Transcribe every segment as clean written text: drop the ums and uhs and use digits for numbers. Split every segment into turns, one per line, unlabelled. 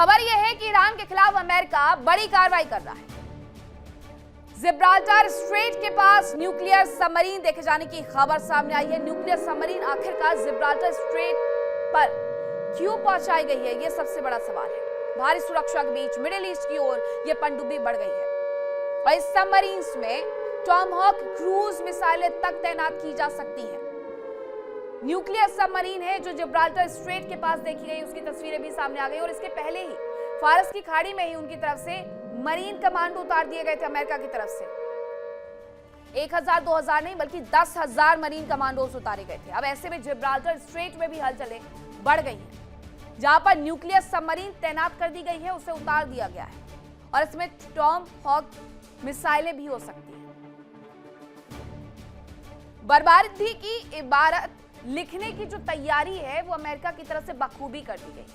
खबर यह है कि ईरान के खिलाफ अमेरिका बड़ी कार्रवाई कर रहा है। जिब्राल्टर स्ट्रेट के पास न्यूक्लियर सबमरीन देखे जाने की खबर सामने आई है। न्यूक्लियर सबमरीन आखिरकार जिब्राल्टर स्ट्रेट पर क्यों पहुंचाई गई है, यह सबसे बड़ा सवाल है। भारी सुरक्षा के बीच मिडिल ईस्ट की ओर यह पनडुब्बी बढ़ गई है और इस सबमरीन में टॉमहॉक क्रूज मिसाइलें तक तैनात की जा सकती हैं। न्यूक्लियर सबमरीन है जो जिब्राल्टर स्ट्रेट के पास देखी गई, उसकी तस्वीरें भी सामने आ गई और इसके पहले ही फारस की खाड़ी में ही उनकी तरफ से मरीन कमांडो उतार दिए गए थे अमेरिका की तरफ से। 1000-2000 नहीं बल्कि 10,000 मरीन कमांडोज उतारे गए थे। अब ऐसे में जिब्राल्टर स्ट्रेट में भी हलचलें बढ़ गई हैं। जहां पर न्यूक्लियर सबमरीन तैनात कर दी गई है उसे उतार दिया गया है और इसमें टॉमहॉक मिसाइलें भी हो सकती हैं। बर्बादी की इबारत लिखने की जो तैयारी है वो अमेरिका की तरफ से बखूबी कर दी गई है।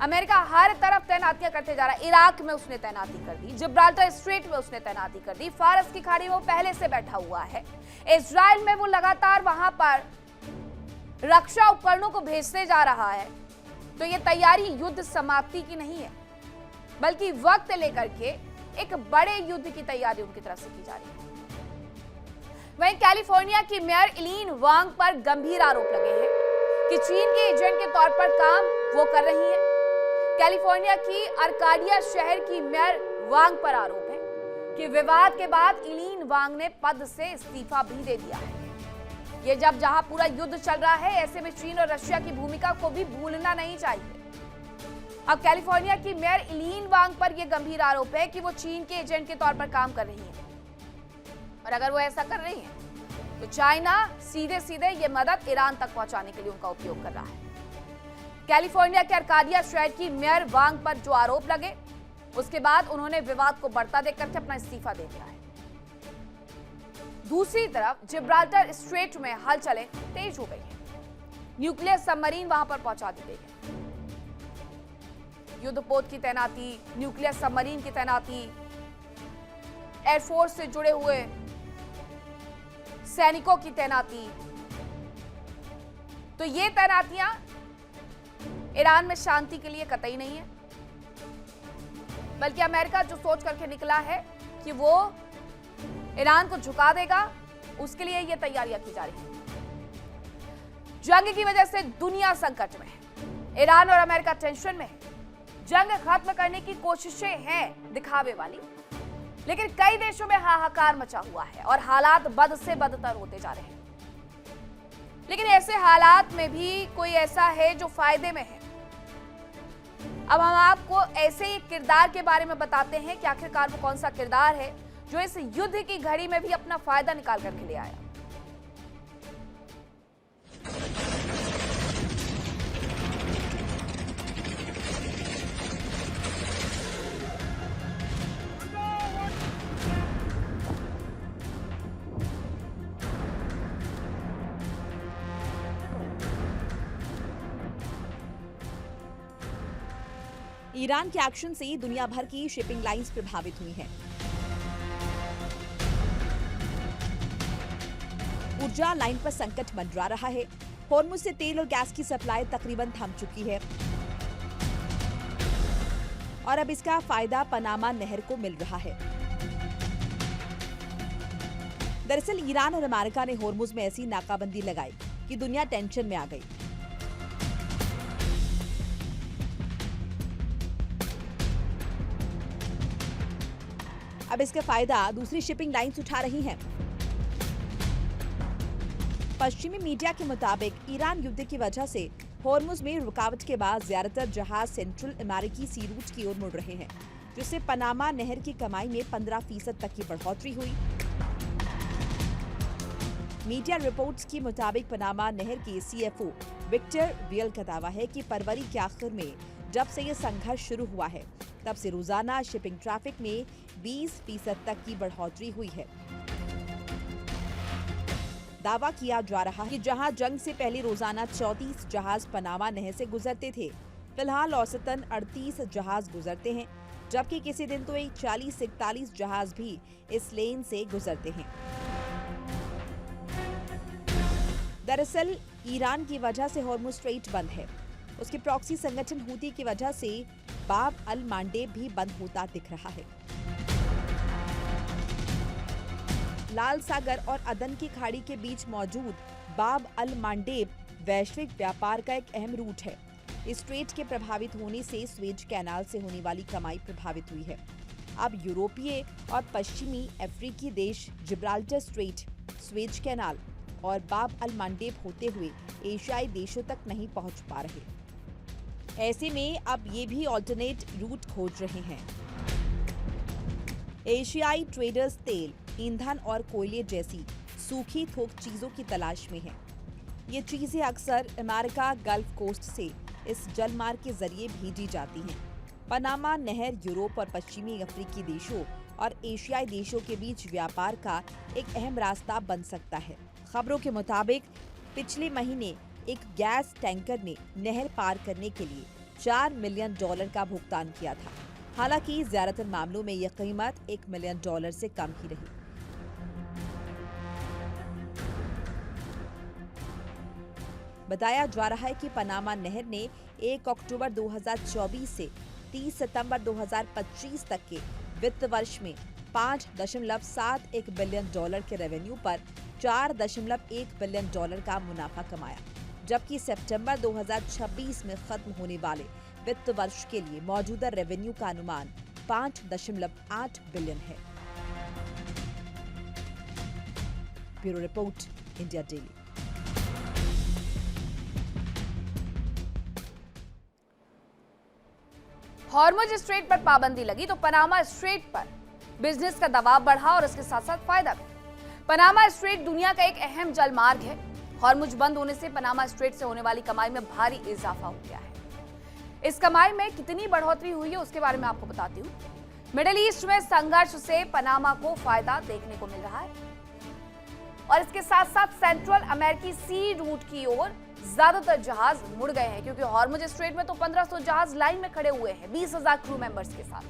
अमेरिका हर तरफ तैनातियां करते जा रहा है। इराक में उसने तैनाती कर दी, जिब्राल्टर स्ट्रेट में उसने तैनाती कर दी, फारस की खाड़ी में वो पहले से बैठा हुआ है, इजराइल में वो लगातार वहां पर रक्षा उपकरणों को भेजते जा रहा है। तो ये तैयारी युद्ध समाप्ति की नहीं है बल्कि वक्त लेकर के एक बड़े युद्ध की तैयारी उनकी तरफ से की जा रही है। वहीं कैलिफोर्निया की मेयर इलीन वांग पर गंभीर आरोप लगे हैं कि चीन के एजेंट के तौर पर काम वो कर रही है। कैलिफोर्निया की अर्काडिया शहर की मेयर वांग पर आरोप है कि विवाद के बाद इलीन वांग ने पद से इस्तीफा भी दे दिया है। ये जहां पूरा युद्ध चल रहा है, ऐसे में चीन और रशिया की भूमिका को भी भूलना नहीं चाहिए। अब कैलिफोर्निया की मेयर इलीन वांग पर यह गंभीर आरोप है कि वो चीन के एजेंट के तौर पर काम कर रही है और अगर वो ऐसा कर रही है तो चाइना सीधे सीधे ये मदद ईरान तक पहुंचाने के लिए उनका उपयोग कर रहा है। कैलिफोर्निया के अर्काडिया शहर की मेयर वांग पर जो आरोप लगे उसके बाद उन्होंने विवाद को बढ़ता देख करके अपना इस्तीफा दे दिया है। दूसरी तरफ जिब्राल्टर स्ट्रेट में हलचलें तेज हो गई है। न्यूक्लियर सबमरीन वहां पर पहुंचा दी गई है। युद्धपोत की तैनाती, न्यूक्लियर सबमरीन की तैनाती, एयरफोर्स से जुड़े हुए सैनिकों की तैनाती, तो ये तैनातियां ईरान में शांति के लिए कतई नहीं है बल्कि अमेरिका जो सोच करके निकला है कि वो ईरान को झुका देगा, उसके लिए ये तैयारियां की जा रही हैं। जंग की वजह से दुनिया संकट में है, ईरान और अमेरिका टेंशन में है। जंग खत्म करने की कोशिशें हैं दिखावे वाली, लेकिन कई देशों में हाहाकार मचा हुआ है और हालात बद से बदतर होते जा रहे हैं। लेकिन ऐसे हालात में भी कोई ऐसा है जो फायदे में है। अब हम आपको ऐसे ही किरदार के बारे में बताते हैं कि आखिरकार वो कौन सा किरदार है जो इस युद्ध की घड़ी में भी अपना फायदा निकाल करके ले आया।
ईरान के एक्शन से दुनिया भर की शिपिंग लाइंस प्रभावित हुई हैं। ऊर्जा लाइन पर संकट मंडरा रहा है। होर्मुज से तेल और गैस की सप्लाई तकरीबन थम चुकी है और अब इसका फायदा पनामा नहर को मिल रहा है। दरअसल ईरान और अमेरिका ने होर्मुज में ऐसी नाकाबंदी लगाई कि दुनिया टेंशन में आ गई। अब इसका फायदा दूसरी शिपिंग लाइंस उठा रही हैं। पश्चिमी मीडिया के मुताबिक ईरान युद्ध की वजह से होर्मुज में रुकावट के बाद ज्यादातर जहाज सेंट्रल अमेरिकी सी रूट की ओर मुड़ रहे हैं, जिससे पनामा नहर की कमाई में 15% तक की बढ़ोतरी हुई। मीडिया रिपोर्ट्स के मुताबिक पनामा नहर के सीएफओ विक्टर वियल का दावा है कि फरवरी के आखिर में जब से ये संघर्ष शुरू हुआ है तब से रोजाना शिपिंग ट्रैफिक में 20% तक की बढ़ोतरी हुई है। दावा किया जा रहा है कि जहां जंग से पहले रोजाना 34 जहाज पनामा नहर से गुजरते थे, फिलहाल औसतन 38 जहाज गुजरते हैं, जबकि किसी दिन तो 40 से 41 जहाज भी इस लेन से गुजरते हैं। दरअसल ईरान की वजह से होर्मुज स्ट्रेट बंद है। उसके प्रॉक्सी संगठन हूती की वजह से बाब अल मांडेब भी बंद होता दिख रहा है। लाल सागर और अदन की खाड़ी के बीच मौजूद बाब अल मांडेब वैश्विक व्यापार का एक अहम रूट है। इस स्ट्रेट के प्रभावित होने से स्वेज कैनाल से होने वाली कमाई प्रभावित हुई है। अब यूरोपीय और पश्चिमी अफ्रीकी देश जिब्राल्टर स्ट्रेट, स्वेज कैनाल और बाब अल मांडेब होते हुए एशियाई देशों तक नहीं पहुंच पा रहे। ऐसे में अब ये भी ऑल्टरनेट रूट खोज रहे हैं। एशियाई ट्रेडर्स तेल, ईंधन और कोयले जैसी सूखी थोक चीजों की तलाश में हैं। ये चीजें अक्सर अमेरिका गल्फ कोस्ट से इस जलमार्ग के जरिए भेजी जाती हैं। पनामा नहर यूरोप और पश्चिमी अफ्रीकी देशों और एशियाई देशों के बीच व्यापार का एक अहम रास्ता बन सकता है। खबरों के मुताबिक पिछले महीने एक गैस टैंकर ने नहर पार करने के लिए $4 मिलियन का भुगतान किया था। हालांकि ज्यादातर मामलों में यह कीमत $1 मिलियन से कम ही रही। बताया जा रहा है कि पनामा नहर ने 1 अक्टूबर 2024 से 30 सितंबर 2025 तक के वित्त वर्ष में $5.71 बिलियन के रेवेन्यू पर $4.1 बिलियन का मुनाफा कमाया, जबकि सितंबर 2026 में खत्म होने वाले वित्त वर्ष के लिए मौजूदा रेवेन्यू का अनुमान 5.8 बिलियन है। Bureau report, India daily.
Hormuz strait पर पाबंदी लगी तो पनामा स्ट्रेट पर बिजनेस का दबाव बढ़ा और इसके साथ साथ फायदा भी। पनामा स्ट्रेट दुनिया का एक अहम जलमार्ग है। हॉर्मुज बंद होने से पनामा स्ट्रेट से होने वाली कमाई में भारी इजाफा हो गया है। इस कमाई में कितनी बढ़ोतरी हुई है उसके बारे में आपको बताती हूँ। मिडिल ईस्ट में संघर्ष से पनामा को फायदा देखने को मिल रहा है और इसके साथ साथ सेंट्रल अमेरिकी सी रूट की ओर ज्यादातर जहाज मुड़ गए हैं, क्योंकि हॉर्मुज स्ट्रेट में तो 1500 जहाज लाइन में खड़े हुए हैं 20,000 क्रू मेंबर्स के साथ।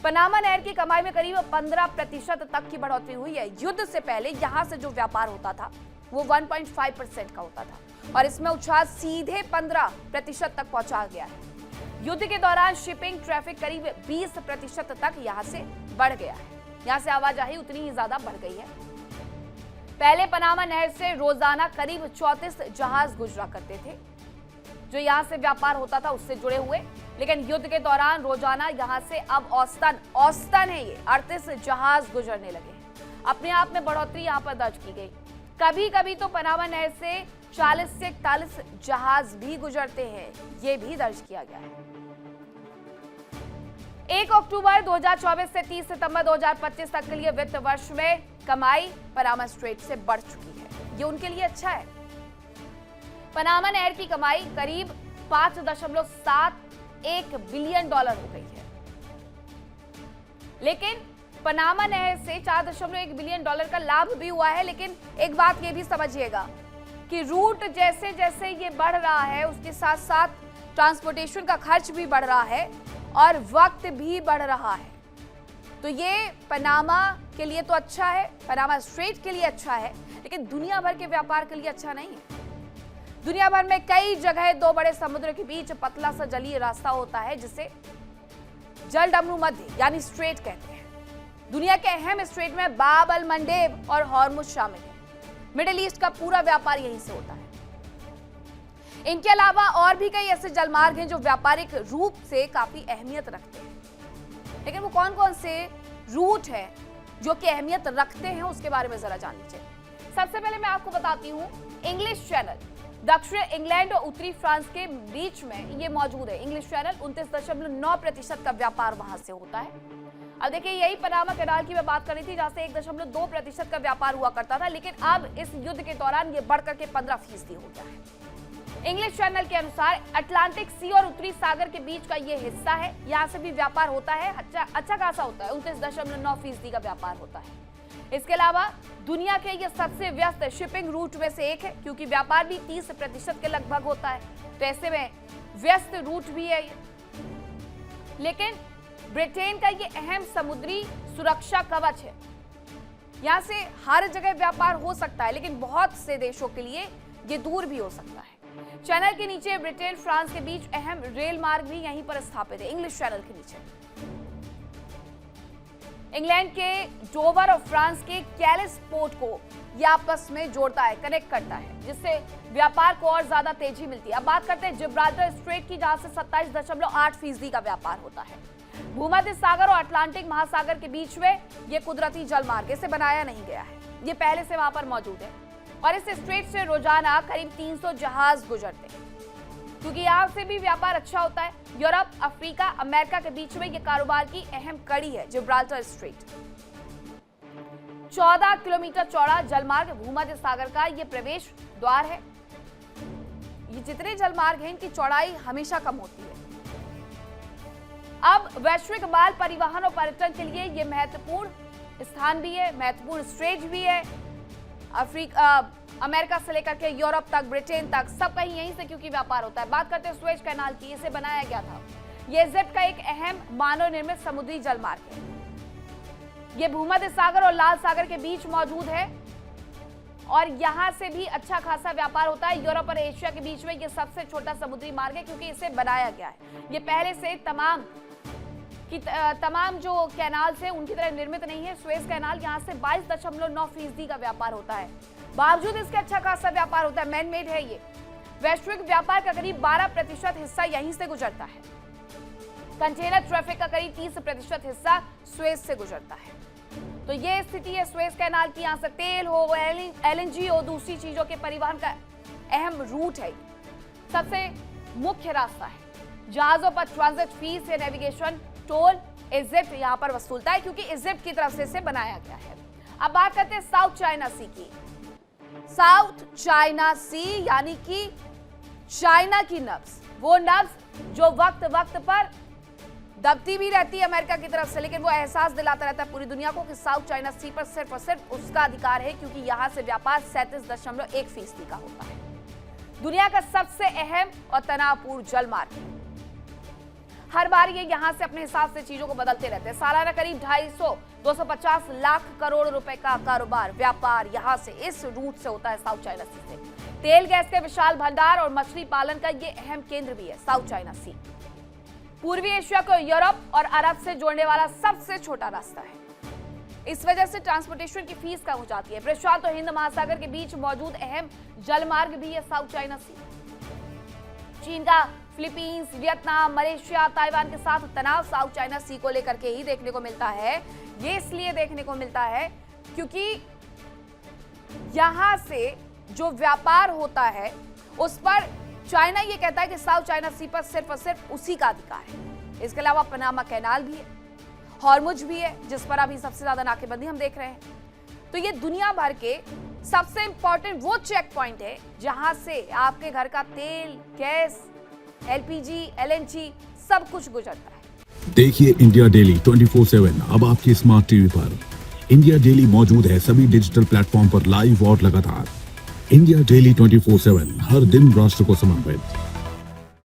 पनामा नहर की कमाई में करीब 15% तक की बढ़ोतरी हुई है। युद्ध से पहले यहां से जो व्यापार होता था वो 1.5% का होता था और इसमें उछाल सीधे 15% तक पहुंचा गया है। युद्ध के दौरान शिपिंग ट्रैफिक करीब 20% तक यहां से बढ़ गया है। यहां से आवाजाही उतनी ही ज्यादा बढ़ गई है। पहले पनामा नहर से रोजाना करीब 34 जहाज गुजरा करते थे जो यहां से व्यापार होता था उससे जुड़े हुए, लेकिन युद्ध के दौरान रोजाना यहां से अब औसतन है ये 38 जहाज गुजरने लगे हैं। अपने आप में बढ़ोतरी यहां पर दर्ज की गई। कभी कभी तो पनामा नहर से 40 से 41 जहाज भी गुजरते हैं, ये भी दर्ज किया गया है। 1 अक्टूबर 2024 से 30 सितंबर 2025 तक के लिए वित्त वर्ष में कमाई पनामा स्ट्रेट से बढ़ चुकी है। ये उनके लिए अच्छा है। पनामा नहर की कमाई करीब $5.71 बिलियन हो गई है, लेकिन पनामा नहर से $4.1 बिलियन का लाभ भी हुआ है। लेकिन एक बात ये भी समझिएगा कि रूट जैसे जैसे ये बढ़ रहा है उसके साथ साथ ट्रांसपोर्टेशन का खर्च भी बढ़ रहा है और वक्त भी बढ़ रहा है। तो ये पनामा के लिए तो अच्छा है, पनामा स्ट्रेट के लिए अच्छा है, लेकिन दुनिया भर के व्यापार के लिए अच्छा नहीं है। दुनिया भर में कई जगह दो बड़े समुद्र के बीच पतला सा जलीय रास्ता होता है जिसे जलडमरू मध्य यानी स्ट्रेट कहते हैं। दुनिया के अहम स्ट्रेट में बाब अल मंडेब और हॉर्मुज शामिल है। मिडिल ईस्ट का पूरा व्यापार यहीं से होता है। इनके अलावा और भी कई ऐसे जलमार्ग हैं जो व्यापारिक रूप से काफी अहमियत रखते हैं, लेकिन वो कौन कौन से रूट है जो कि अहमियत रखते हैं उसके बारे में जरा जान लीजिए। सबसे पहले मैं आपको बताती हूँ इंग्लिश चैनल। दक्षिण इंग्लैंड और उत्तरी फ्रांस के बीच में ये मौजूद है। इंग्लिश चैनल 29.9% का व्यापार वहां से होता है। अब देखिए, यही पनामा कैनाल की मैं बात कर रही थी जहां से 1.2% का व्यापार हुआ करता था, लेकिन अब इस युद्ध के दौरान ये बढ़कर के 15% हो गया है। इंग्लिश चैनल के अनुसार अटलांटिक सी और उत्तरी सागर के बीच का ये हिस्सा है, यहाँ से भी व्यापार होता है, अच्छा खासा होता है। 29.9% का व्यापार होता है। इसके अलावा दुनिया के ये सबसे व्यस्त शिपिंग रूट में से एक है, क्योंकि व्यापार भी 30% के लगभग होता है, तो ऐसे में व्यस्त रूट भी है ये। लेकिन ब्रिटेन का ये अहम समुद्री सुरक्षा कवच है। यहाँ से हर जगह व्यापार हो सकता है, लेकिन बहुत से देशों के लिए ये दूर भी हो सकता है। चैनल के नीचे ब्रिटेन फ्रांस के बीच अहम रेल मार्ग भी यहीं पर स्थापित है, इंग्लिश चैनल के नीचे। इंग्लैंड के डोवर और फ्रांस के कैलिस पोर्ट को यह आपस में जोड़ता है, कनेक्ट करता है, जिससे व्यापार को और ज्यादा तेजी मिलती है। अब बात करते हैं जिब्राल्टर स्ट्रेट की, जहां से 27.8% का व्यापार होता है। भूमध्य सागर और अटलांटिक महासागर के बीच में यह कुदरती जलमार्ग, इसे बनाया नहीं गया है, ये पहले से वहां पर मौजूद है और इस स्ट्रेट से रोजाना करीब 300 जहाज गुजरते हैं, क्योंकि यहाँ से भी व्यापार अच्छा होता है। यूरोप, अफ्रीका, अमेरिका के बीच में यह कारोबार की अहम कड़ी है जिब्राल्टर स्ट्रेट। 14 किलोमीटर चौड़ा जलमार्ग भूमध्य सागर का यह प्रवेश द्वार है। ये जितने जलमार्ग हैं, इनकी चौड़ाई हमेशा कम होती है। अब वैश्विक माल परिवहन और पर्यटन के लिए यह महत्वपूर्ण स्थान भी है, महत्वपूर्ण स्ट्रेट भी है। अमेरिका से लेकर के यूरोप तक, ब्रिटेन तक, सब कहीं यहीं से क्योंकि व्यापार होता है। बात करते हैं सुएज कैनाल की, इसे बनाया गया था। यह इजिप्ट का एक अहम मानव निर्मित समुद्री जलमार्ग है। यह भूमध्य सागर और लाल सागर के बीच मौजूद है और यहां से भी अच्छा खासा व्यापार होता है। यूरोप और एशिया के बीच में यह सबसे छोटा समुद्री मार्ग है, क्योंकि इसे बनाया गया है। यह पहले से तमाम जो कैनाल से उनकी तरह निर्मित नहीं है। सुएज कैनाल यहां से 22.9% का व्यापार होता है, बावजूद इसके अच्छा खासा व्यापार होता है, मैन मेड है ये। वैश्विक व्यापार का करीब 12% हिस्सा यहीं से गुजरता है। कंटेनर ट्रैफिक का करीब 30% हिस्सा सुएज से गुजरता है। तो ये स्थिति है सुएज कैनाल की। यहां से तेल हो, LNG हो, दूसरी चीजों के परिवहन का अहम रूट है, सबसे मुख्य रास्ता है। जहाजों पर ट्रांजिट फीस या नेविगेशन टोल इजिप्ट यहां पर वसूलता है, क्योंकि इजिप्ट की तरफ से इसे बनाया गया है। अब बात करते हैं साउथ चाइना सी की। साउथ चाइना सी यानी कि चाइना की नब्ज, वो नब्ज जो वक्त वक्त पर दबती भी रहती है अमेरिका की तरफ से, लेकिन वो एहसास दिलाता रहता है पूरी दुनिया को कि साउथ चाइना सी पर सिर्फ और सिर्फ उसका अधिकार है, क्योंकि यहां से व्यापार 37.1% का होता है। दुनिया का सबसे अहम और तनावपूर्ण जलमार्ग है। हर बार ये यहां से अपने हिसाब से चीजों को बदलते रहते हैं। सालाना करीब 250 लाख करोड़ रुपए का कारोबार, व्यापार यहां से, इस रूट से होता है साउथ चाइना सी से। तेल गैस के विशाल भंडार और मछली पालन का ये अहम केंद्र भी है साउथ चाइना सी। पूर्वी एशिया को यूरोप और अरब से जोड़ने वाला सबसे छोटा रास्ता है। इस वजह से ट्रांसपोर्टेशन की फीस कम हो जाती है। विशाल तो हिंद महासागर के बीच मौजूद अहम जलमार्ग भी है साउथ चाइना सी। चीन का फिलीपींस, वियतनाम, मलेशिया, ताइवान के साथ तनाव साउथ चाइना सी को लेकर के ही देखने को मिलता है। ये इसलिए देखने को मिलता है क्योंकि यहां से जो व्यापार होता है उस पर चाइना ये कहता है कि साउथ चाइना सी पर सिर्फ और सिर्फ उसी का अधिकार है। इसके अलावा पनामा कैनाल भी है, हॉर्मुज भी है, जिस पर अभी सबसे ज्यादा नाकेबंदी हम देख रहे हैं। तो ये दुनिया भर के सबसे इंपॉर्टेंट वो चेक पॉइंट है जहां से आपके घर का तेल, गैस, LPG, LNG सब कुछ गुजरता है।
देखिए इंडिया डेली 24/7 अब आपकी स्मार्ट टीवी पर। इंडिया डेली मौजूद है सभी डिजिटल प्लेटफॉर्म पर लाइव और लगातार। इंडिया डेली 24/7 हर दिन राष्ट्र को समर्पित।